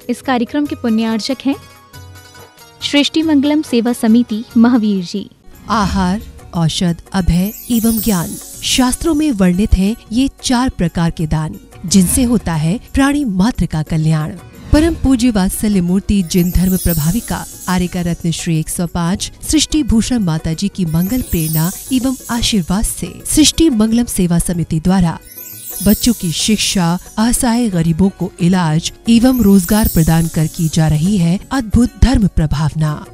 इस कार्यक्रम के पुण्यार्चक हैं सृष्टि मंगलम सेवा समिति महावीर जी। आहार, औषध, अभय एवं ज्ञान। शास्त्रों में वर्णित हैं ये 4 प्रकार के दान, जिनसे होता है प्राणी मात्र का कल्याण। परम पूज्य वात्सल्य मूर्ति जिन धर्म प्रभाविका आर्यका रत्न श्री 105 सृष्टि भूषण माता जी की मंगल प्रेरणा एवं आशीर्वाद से सृष्टि मंगलम सेवा समिति द्वारा बच्चों की शिक्षा, असहाय गरीबों को इलाज एवं रोजगार प्रदान कर की जा रही है अद्भुत धर्म प्रभावना।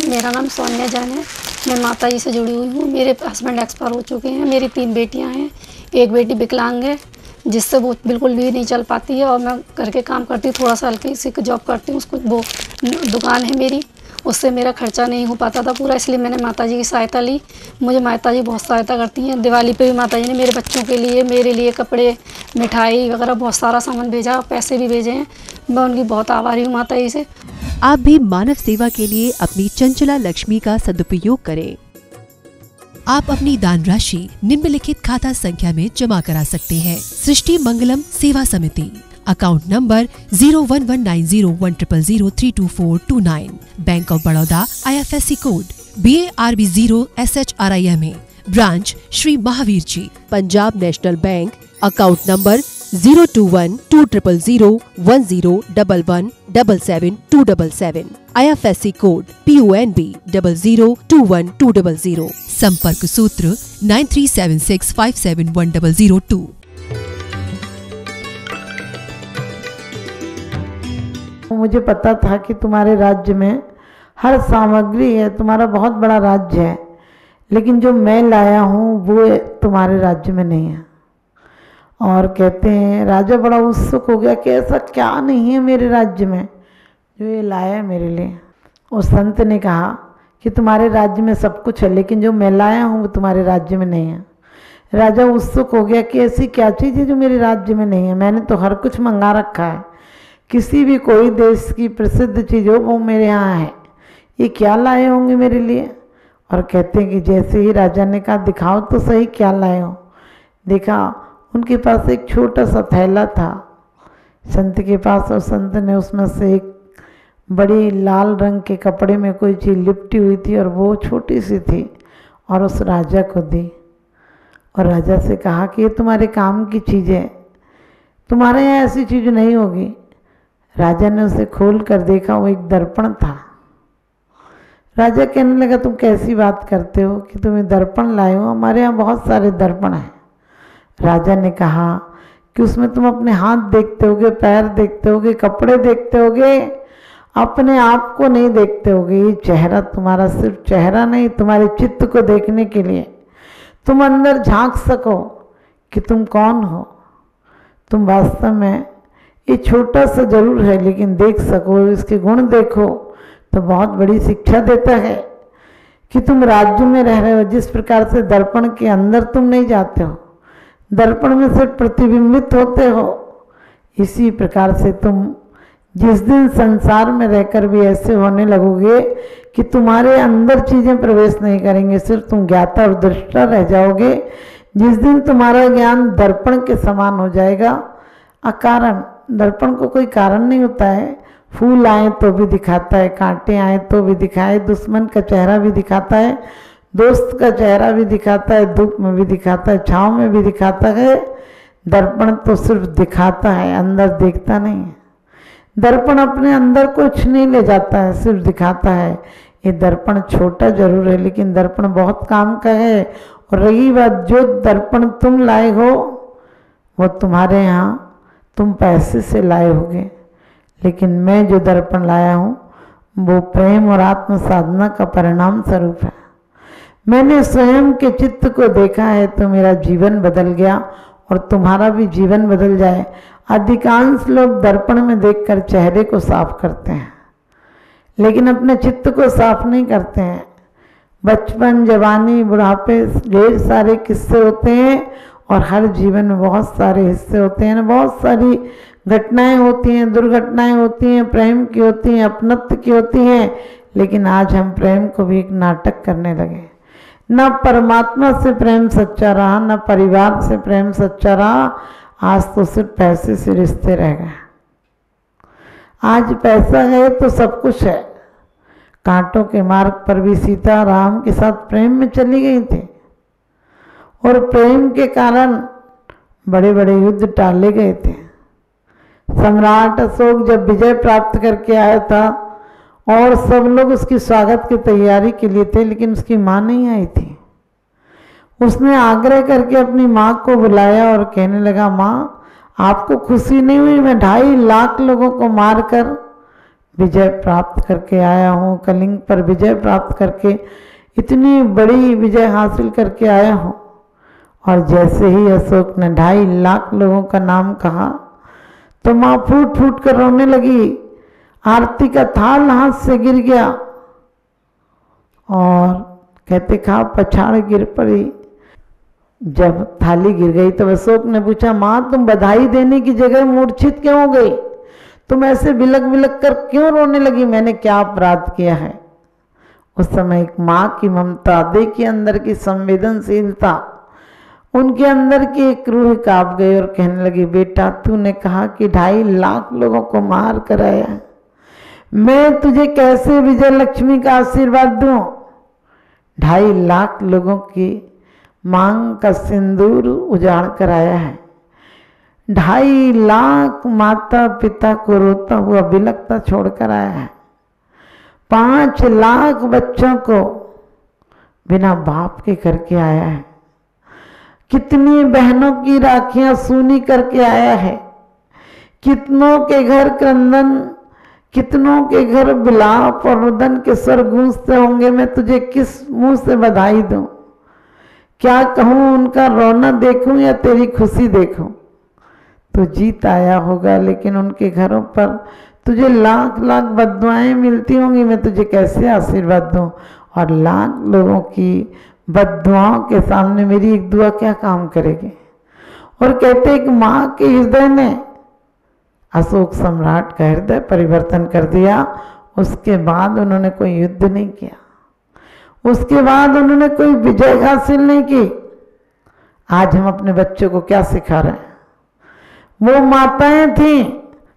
मेरा नाम सोनिया जान है। मैं माता जी से जुड़ी हुई हूँ। मेरे हस्बैंड एक्सपायर हो चुके हैं। मेरी 3 बेटियाँ हैं। एक बेटी विकलांग है, जिससे वो बिल्कुल भी नहीं चल पाती है, और मैं घर के काम करती हूँ, थोड़ा सा हल्की सी जॉब करती हूँ। उसको वो दुकान है मेरी, उससे मेरा खर्चा नहीं हो पाता था पूरा, इसलिए मैंने माता जी की सहायता ली। मुझे माता जी बहुत सहायता करती हैं। दिवाली पे भी माता जी ने मेरे बच्चों के लिए, मेरे लिए कपड़े, मिठाई वगैरह बहुत सारा सामान भेजा, पैसे भी भेजे हैं। मैं उनकी बहुत आभारी हूँ माता जी से। आप भी मानव सेवा के लिए अपनी चंचला लक्ष्मी का सदुपयोग करें। आप अपनी दान राशि निम्नलिखित खाता संख्या में जमा करा सकते हैं। सृष्टि Mangalam Seva Samiti, account number 01190100032429, bank of Baroda, IFSC code BARB 0 SHRIMA, branch Shri Mahavir ji, Punjab national bank, account number 02120010117777, IFSC code PONB 0021200, संपर्क सूत्र 9376571002। मुझे पता था कि तुम्हारे राज्य में हर सामग्री है, तुम्हारा बहुत बड़ा राज्य है, लेकिन जो मैं लाया हूँ वो तुम्हारे राज्य में नहीं है। और कहते हैं राजा बड़ा उत्सुक हो गया कि ऐसा क्या नहीं है मेरे राज्य में जो ये लाया है मेरे लिए। उस संत ने कहा कि तुम्हारे राज्य में सब कुछ है, लेकिन जो मैं लाया हूँ वो तुम्हारे राज्य में नहीं है। राजा उत्सुक हो गया कि ऐसी क्या चीज़ है जो मेरे राज्य में नहीं है। मैंने तो हर कुछ मंगा रखा है, किसी भी कोई देश की प्रसिद्ध चीज़ हो वो मेरे यहाँ है, ये क्या लाए होंगे मेरे लिए। और कहते हैं कि जैसे ही राजा ने कहा दिखाओ तो सही क्या लाए हो। देखा, उनके पास एक छोटा सा थैला था संत के पास, और संत ने उसमें से एक बड़ी लाल रंग के कपड़े में कोई चीज़ लिपटी हुई थी, और वो छोटी सी थी, और उस राजा को दी। और राजा से कहा कि ये तुम्हारे काम की चीज़ है, तुम्हारे यहाँ ऐसी चीज़ नहीं होगी। राजा ने उसे खोल कर देखा, वो एक दर्पण था। राजा कहने लगा तुम कैसी बात करते हो कि तुम्हें दर्पण लाए हो, हमारे यहाँ बहुत सारे दर्पण हैं। राजा ने कहा कि उसमें तुम अपने हाथ देखते होगे, पैर देखते होगे, कपड़े देखते होगे, अपने आप को नहीं देखते होगे। ये चेहरा तुम्हारा सिर्फ चेहरा नहीं, तुम्हारे चित्त को देखने के लिए, तुम अंदर झांक सको कि तुम कौन हो। तुम वास्तव में ये छोटा सा जरूर है, लेकिन देख सको, इसके गुण देखो तो बहुत बड़ी शिक्षा देता है कि तुम राज्य में रह रहे हो। जिस प्रकार से दर्पण के अंदर तुम नहीं जाते हो, दर्पण में सिर्फ प्रतिबिंबित होते हो, इसी प्रकार से तुम जिस दिन संसार में रहकर भी ऐसे होने लगोगे कि तुम्हारे अंदर चीज़ें प्रवेश नहीं करेंगे, सिर्फ तुम ज्ञाता और दृष्टा रह जाओगे। जिस दिन तुम्हारा ज्ञान दर्पण के समान हो जाएगा, अकारण, दर्पण को कोई कारण नहीं होता है, फूल आए तो भी दिखाता है, कांटे आए तो भी दिखाए, दुश्मन का चेहरा भी दिखाता है, दोस्त का चेहरा भी दिखाता है, धूप में भी दिखाता है, छाँव में भी दिखाता है। दर्पण तो सिर्फ दिखाता है, अंदर देखता नहीं है। दर्पण अपने अंदर कुछ नहीं ले जाता है, सिर्फ दिखाता है। ये दर्पण छोटा जरूर है, लेकिन दर्पण बहुत काम का है। और रही बात, जो दर्पण तुम लाए हो वो तुम्हारे यहाँ तुम पैसे से लाए होगे, लेकिन मैं जो दर्पण लाया हूँ वो प्रेम और आत्म साधना का परिणाम स्वरूप है। मैंने स्वयं के चित्त को देखा है तो मेरा जीवन बदल गया, और तुम्हारा भी जीवन बदल जाए। अधिकांश लोग दर्पण में देखकर चेहरे को साफ करते हैं, लेकिन अपने चित्त को साफ नहीं करते हैं। बचपन, जवानी, बुढ़ापे, ढेर सारे किस्से होते हैं, और हर जीवन में बहुत सारे हिस्से होते हैं, बहुत सारी घटनाएं होती हैं, दुर्घटनाएं होती हैं, प्रेम की होती हैं, अपनत्व की होती हैं। लेकिन आज हम प्रेम को भी एक नाटक करने लगे। न परमात्मा से प्रेम सच्चा रहा, न परिवार से प्रेम सच्चा रहा। आज तो सिर्फ पैसे से रिश्ते रह गए। आज पैसा है तो सब कुछ है। कांटों के मार्ग पर भी सीता राम के साथ प्रेम में चली गई थी और प्रेम के कारण बड़े बड़े युद्ध टाले गए थे। सम्राट अशोक जब विजय प्राप्त करके आया था और सब लोग उसकी स्वागत की तैयारी के लिए थे, लेकिन उसकी माँ नहीं आई थी। उसने आग्रह करके अपनी माँ को बुलाया और कहने लगा, माँ आपको खुशी नहीं हुई? मैं 2.5 लाख लोगों को मारकर विजय प्राप्त करके आया हूँ, कलिंग पर विजय प्राप्त करके इतनी बड़ी विजय हासिल करके आया हूँ। और जैसे ही अशोक ने 2.5 लाख लोगों का नाम कहा तो माँ फूट फूट कर रोने लगी। आरती का थाल हाथ से गिर गया और कहते खा पछाड़ गिर पड़ी। जब थाली गिर गई तो अशोक ने पूछा, माँ तुम बधाई देने की जगह मूर्छित क्यों हो गई? तुम ऐसे बिलक बिलक कर क्यों रोने लगी? मैंने क्या अपराध किया है? उस समय एक माँ की ममता, देखिए अंदर की संवेदनशीलता, उनके अंदर की एक रूह कांप गई और कहने लगी, बेटा तूने कहा कि 2.5 लाख लोगों को मार कर आया है, मैं तुझे कैसे विजय लक्ष्मी का आशीर्वाद दूं? 2.5 लाख लोगों की मांग का सिंदूर उजाड़ कर आया है। 2.5 लाख माता पिता को रोता हुआ बिलकता छोड़कर आया है। 5 लाख बच्चों को बिना बाप के करके आया है। कितनी बहनों की राखियां सूनी करके आया है। कितनों के घर क्रंदन, कितनों के घर बिलाप और रुदन के स्वर गूंजते होंगे। मैं तुझे किस मुंह से बधाई दूं? क्या कहूं? उनका रोना देखूं या तेरी खुशी देखूं? तो जीत आया होगा, लेकिन उनके घरों पर तुझे लाख लाख बद्दुआएं मिलती होंगी। मैं तुझे कैसे आशीर्वाद दूं? और लाख लोगों की बद्दुआओं के सामने मेरी एक दुआ क्या काम करेगी? और कहते एक माँ के हृदय ने अशोक सम्राट का हृदय परिवर्तन कर दिया। उसके बाद उन्होंने कोई युद्ध नहीं किया, उसके बाद उन्होंने कोई विजय हासिल नहीं की। आज हम अपने बच्चों को क्या सिखा रहे हैं? वो माताएं थी,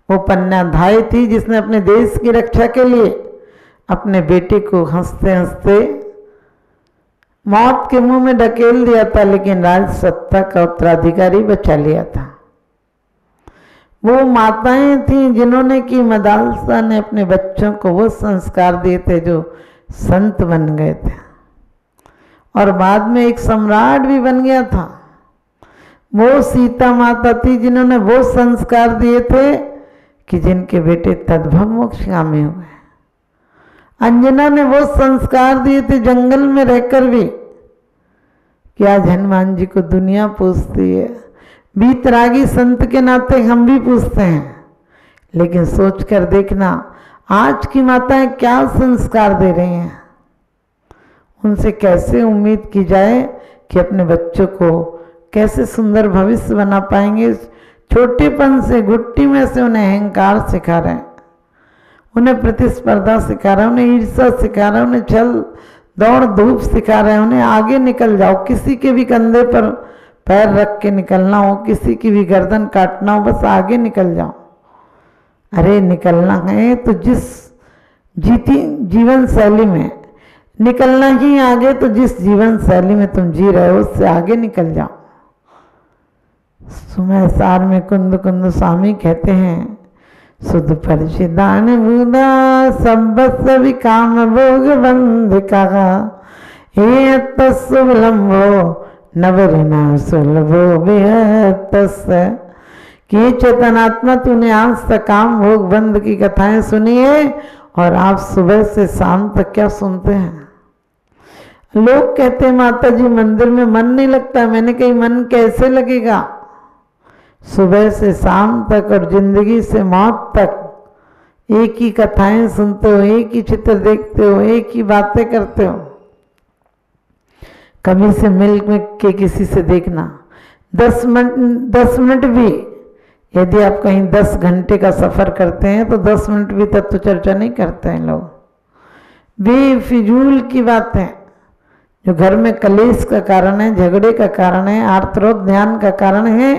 वो पन्नाधाय थी जिसने अपने देश की रक्षा के लिए अपने बेटे को हंसते हंसते मौत के मुंह में ढकेल दिया था, लेकिन राज सत्ता का उत्तराधिकारी बचा लिया था। वो माताएं थीं जिन्होंने कि मदालसा ने अपने बच्चों को वो संस्कार दिए थे जो संत बन गए थे और बाद में एक सम्राट भी बन गया था। वो सीता माता थी जिन्होंने वो संस्कार दिए थे कि जिनके बेटे तद्भव मोक्षगामी हुए। अंजना ने वो संस्कार दिए थे जंगल में रहकर भी कि आज हनुमान जी को दुनिया पूछती है। बीतरागी संत के नाते हम भी पूछते हैं, लेकिन सोच कर देखना आज की माताएं क्या संस्कार दे रही हैं। उनसे कैसे उम्मीद की जाए कि अपने बच्चों को कैसे सुंदर भविष्य बना पाएंगे। छोटेपन से, घुट्टी में से उन्हें अहंकार सिखा रहे हैं, उन्हें प्रतिस्पर्धा सिखा रहे हैं, उन्हें ईर्ष्या सिखा रहे हैं, उन्हें छल दौड़ धूप सिखा रहे हैं, उन्हें आगे निकल जाओ, किसी के भी कंधे पर पैर रख के निकलना हो, किसी की भी गर्दन काटना हो, बस आगे निकल जाओ। अरे निकलना है तो जिस जीवन शैली में निकलना ही आगे, तो जिस जीवन शैली में तुम जी रहे हो उससे आगे निकल जाओ। सुमय सार में कुंद कुंद स्वामी कहते हैं, सुध परिचिदान बुदा संबत्स विकाम भोग बंधिका हे तस्वलंबो नवरिना सुलभो बेहतस। कि चेतनात्मा तूने आज तक काम भोग बंद की कथाएं सुनी है और आप सुबह से शाम तक क्या सुनते हैं? लोग कहते हैं माता जी मंदिर में मन नहीं लगता। मैंने कही मन कैसे लगेगा? सुबह से शाम तक और जिंदगी से मौत तक एक ही कथाएं सुनते हो, एक ही चित्र देखते हो, एक ही बातें करते हो। कभी से मिल के किसी से देखना 10 मिनट भी, यदि आप कहीं 10 घंटे का सफर करते हैं तो 10 मिनट भी तत्व चर्चा नहीं करते हैं लोग। बेफिजूल की बातें जो घर में कलेश का कारण है, झगड़े का कारण है, आर्तरोध ध्यान का कारण है,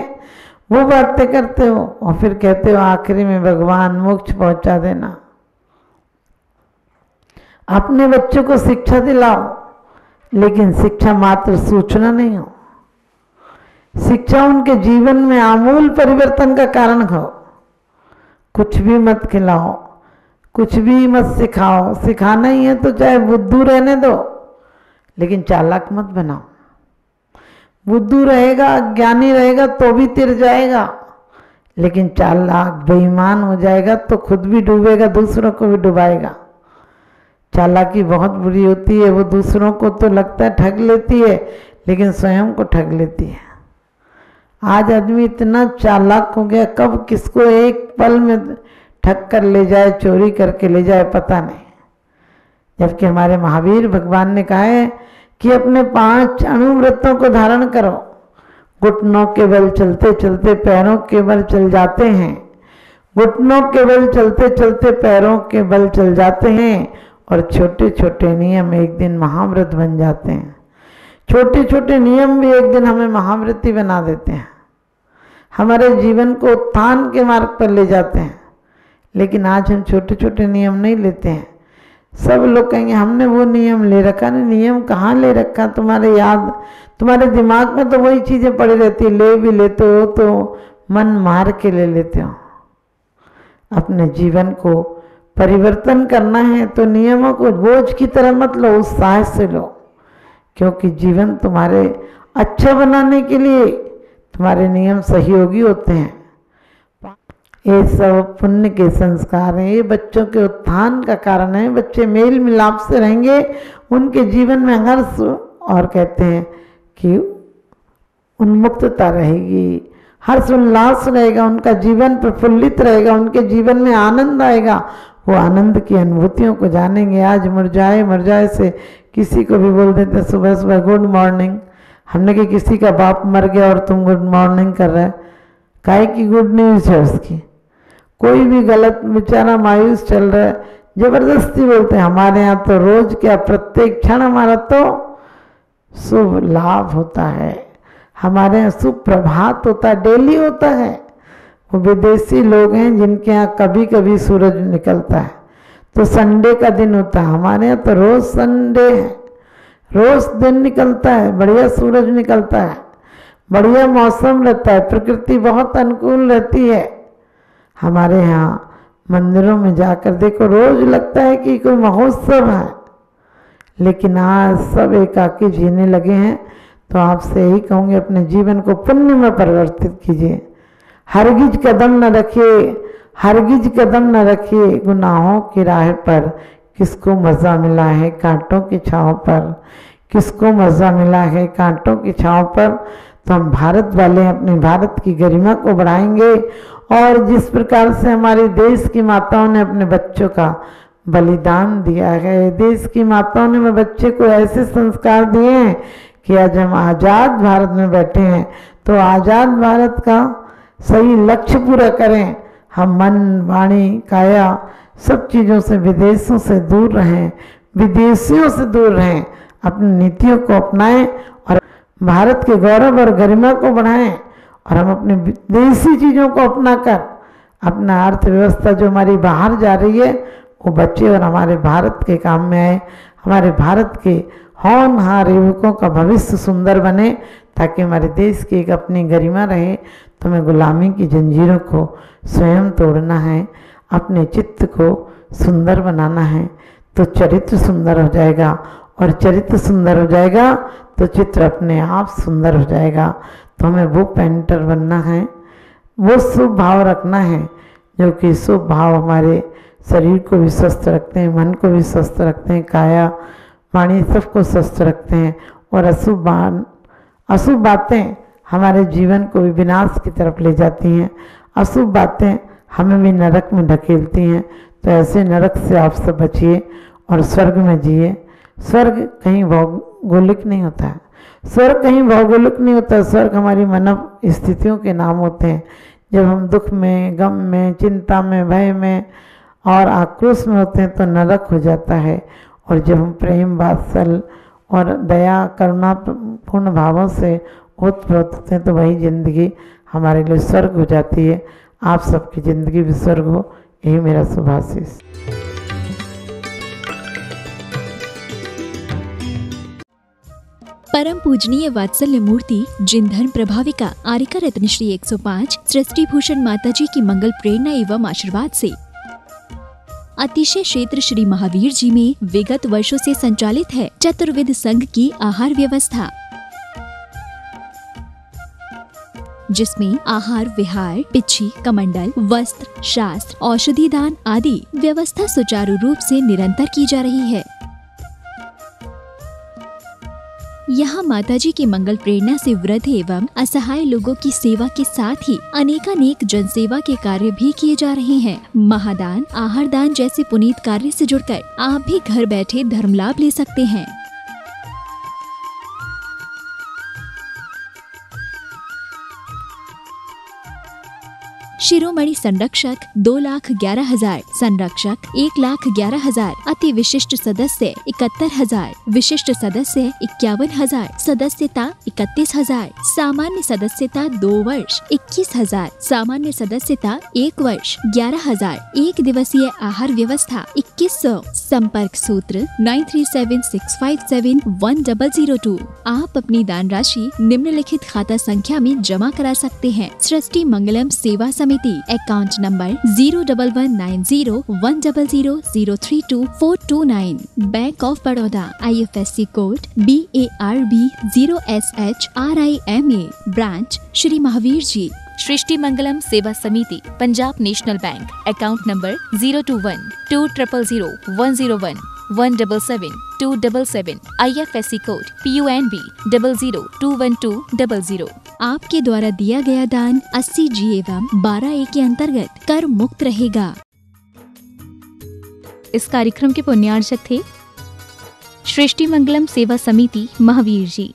वो बातें करते हो और फिर कहते हो आखिरी में भगवान मोक्ष पहुंचा देना। अपने बच्चों को शिक्षा दिलाओ, लेकिन शिक्षा मात्र सूचना नहीं हो, शिक्षा उनके जीवन में आमूल परिवर्तन का कारण हो। कुछ भी मत खिलाओ, कुछ भी मत सिखाओ, सिखाना ही है तो चाहे बुद्धू रहने दो, लेकिन चालाक मत बनाओ। बुद्धू रहेगा, ज्ञानी रहेगा तो भी तिर जाएगा, लेकिन चालाक बेईमान हो जाएगा तो खुद भी डूबेगा, दूसरों को भी डुबाएगा। चालाकी बहुत बुरी होती है, वो दूसरों को तो लगता है ठग लेती है, लेकिन स्वयं को ठग लेती है। आज आदमी इतना चालाक हो गया, कब किसको एक पल में ठग कर ले जाए, चोरी करके ले जाए, पता नहीं। जबकि हमारे महावीर भगवान ने कहा है कि अपने 5 अणुव्रतों को धारण करो। घुटनों के बल चलते चलते पैरों के बल चल जाते हैं, घुटनों के बल चलते चलते पैरों के बल चल जाते हैं, और छोटे छोटे नियम एक दिन महाव्रत बन जाते हैं। छोटे छोटे नियम भी एक दिन हमें महाव्रती बना देते हैं, हमारे जीवन को उत्थान के मार्ग पर ले जाते हैं। लेकिन आज हम छोटे छोटे नियम नहीं लेते हैं। सब लोग कहेंगे हमने वो नियम ले रखा। नहीं, नियम कहाँ ले रखा? तुम्हारे दिमाग में तो वही चीज़ें पड़ी रहती है, ले भी लेते हो तो मन मार के ले लेते हो। अपने जीवन को परिवर्तन करना है तो नियमों को बोझ की तरह मत लो, उत्साह से लो, क्योंकि जीवन तुम्हारे अच्छा बनाने के लिए तुम्हारे नियम सहयोगी होते हैं। ये सब पुण्य के संस्कार हैं, ये बच्चों के उत्थान का कारण है। बच्चे मेल मिलाप से रहेंगे, उनके जीवन में हर्ष और कहते हैं कि उन्मुक्तता रहेगी, हर्ष उल्लास रहेगा, उनका जीवन प्रफुल्लित रहेगा, उनके जीवन में आनंद आएगा। वो आनंद की अनुभूतियों को जानेंगे। आज मुरझाए से किसी को भी बोल देते सुबह सुबह गुड मॉर्निंग। हमने कि किसी का बाप मर गया और तुम गुड मॉर्निंग कर रहे, काहे की गुड न्यूज़ है उसकी। कोई भी गलत बेचारा मायूस चल रहा है, जबरदस्ती बोलते हैं। हमारे यहाँ तो रोज क्या, प्रत्येक क्षण हमारा तो शुभ लाभ होता है, हमारे यहाँ शुभ प्रभात होता है, डेली होता है। वो विदेशी लोग हैं जिनके यहाँ कभी कभी सूरज निकलता है तो संडे का दिन होता है, हमारे यहाँ तो रोज संडे है, रोज दिन निकलता है, बढ़िया सूरज निकलता है, बढ़िया मौसम रहता है, प्रकृति बहुत अनुकूल रहती है। हमारे यहाँ मंदिरों में जाकर देखो, रोज लगता है कि कोई महोत्सव है, लेकिन आज सब एकाकी जीने लगे हैं। तो आपसे यही कहूँगी, अपने जीवन को पुण्य में परिवर्तित कीजिए। हरगिज कदम न रखिए, हरगिज कदम न रखिए गुनाहों की राह पर। किसको मज़ा मिला है कांटों की छाँव पर, किसको मज़ा मिला है कांटों की छाँव पर। तो हम भारत वाले अपने भारत की गरिमा को बढ़ाएंगे। और जिस प्रकार से हमारे देश की माताओं ने अपने बच्चों का बलिदान दिया है, देश की माताओं ने अपने बच्चे को ऐसे संस्कार दिए हैं कि आज हम आज़ाद भारत में बैठे हैं। तो आज़ाद भारत का सही लक्ष्य पूरा करें। हम मन वाणी काया सब चीज़ों से, विदेशों से दूर रहें, विदेशियों से दूर रहें, अपनी नीतियों को अपनाएं और भारत के गौरव और गरिमा को बढ़ाएं। और हम अपने विदेशी चीज़ों को अपनाकर अपना अर्थव्यवस्था जो हमारी बाहर जा रही है वो बचे और हमारे भारत के काम में आए, हमारे भारत के होनहार युवकों का भविष्य सुंदर बने, ताकि हमारे देश की एक अपनी गरिमा रहे। तो हमें गुलामी की जंजीरों को स्वयं तोड़ना है, अपने चित्त को सुंदर बनाना है, तो चरित्र सुंदर हो जाएगा, और चरित्र सुंदर हो जाएगा तो चित्र अपने आप सुंदर हो जाएगा। तो हमें वो पेंटर बनना है, वो शुभ भाव रखना है, जो कि शुभ भाव हमारे शरीर को भी स्वस्थ रखते हैं, मन को भी स्वस्थ रखते हैं, काया वाणी सबको स्वस्थ रखते हैं। और अशुभ बातें हमारे जीवन को भी विनाश की तरफ ले जाती हैं, अशुभ बातें हमें भी नरक में ढकेलती हैं। तो ऐसे नरक से आप सब बचिए और स्वर्ग में जिए। स्वर्ग कहीं भौगोलिक नहीं होता है, स्वर्ग कहीं भौगोलिक नहीं होता है, स्वर्ग हमारी मानव स्थितियों के नाम होते हैं। जब हम दुख में, गम में, चिंता में, भय में और आक्रोश में होते हैं तो नरक हो जाता है। और जब हम प्रेम, वात्सल और दया, करुणा पूर्ण भावों से ओतप्रोत होते हैं तो वही जिंदगी हमारे लिए स्वर्ग हो जाती है। आप सबकी ज़िंदगी भी स्वर्ग हो, यही मेरा शुभाशीष। परम पूजनीय वात्सल्य मूर्ति जिन धर्म प्रभाविका आरिका रत्न श्री 105 सृष्टि भूषण माताजी की मंगल प्रेरणा एवं आशीर्वाद से अतिशय क्षेत्र श्री महावीर जी में विगत वर्षों से संचालित है चतुर्विध संघ की आहार व्यवस्था, जिसमें आहार विहार, पिच्छी, कमंडल, वस्त्र, शास्त्र, औषधि दान आदि व्यवस्था सुचारू रूप से निरंतर की जा रही है। यहाँ माताजी की मंगल प्रेरणा से वृद्ध एवं असहाय लोगों की सेवा के साथ ही अनेकानेक जनसेवा के कार्य भी किए जा रहे हैं। महादान, आहार दान जैसे पुनीत कार्य से जुड़कर आप भी घर बैठे धर्म लाभ ले सकते हैं। शिरोमणि संरक्षक 2,11,000, संरक्षक 1,11,000, अति विशिष्ट सदस्य 71,000, विशिष्ट सदस्य 51,000, सदस्यता 31,000, सामान्य सदस्यता 2 वर्ष 21,000, सामान्य सदस्यता 1 वर्ष 11,000, एक दिवसीय आहार व्यवस्था 2100, संपर्क सूत्र 9376571002। आप अपनी दान राशि निम्नलिखित खाता संख्या में जमा करा सकते हैं। सृष्टि Mangalam Seva Samiti, account number 011901000032429, bank of Baroda, IFSC code BARB 0SHRIMA, branch Shri Mahavir ji. Srishti Mangalam Seva Samiti, Punjab national bank, account number 02120000101 177 IFSC code PUNB 0021200। आपके द्वारा दिया गया दान 80G एवं 12A के अंतर्गत कर मुक्त रहेगा। इस कार्यक्रम के पुण्यार्चक थे सृष्टि मंगलम सेवा समिति महावीर जी।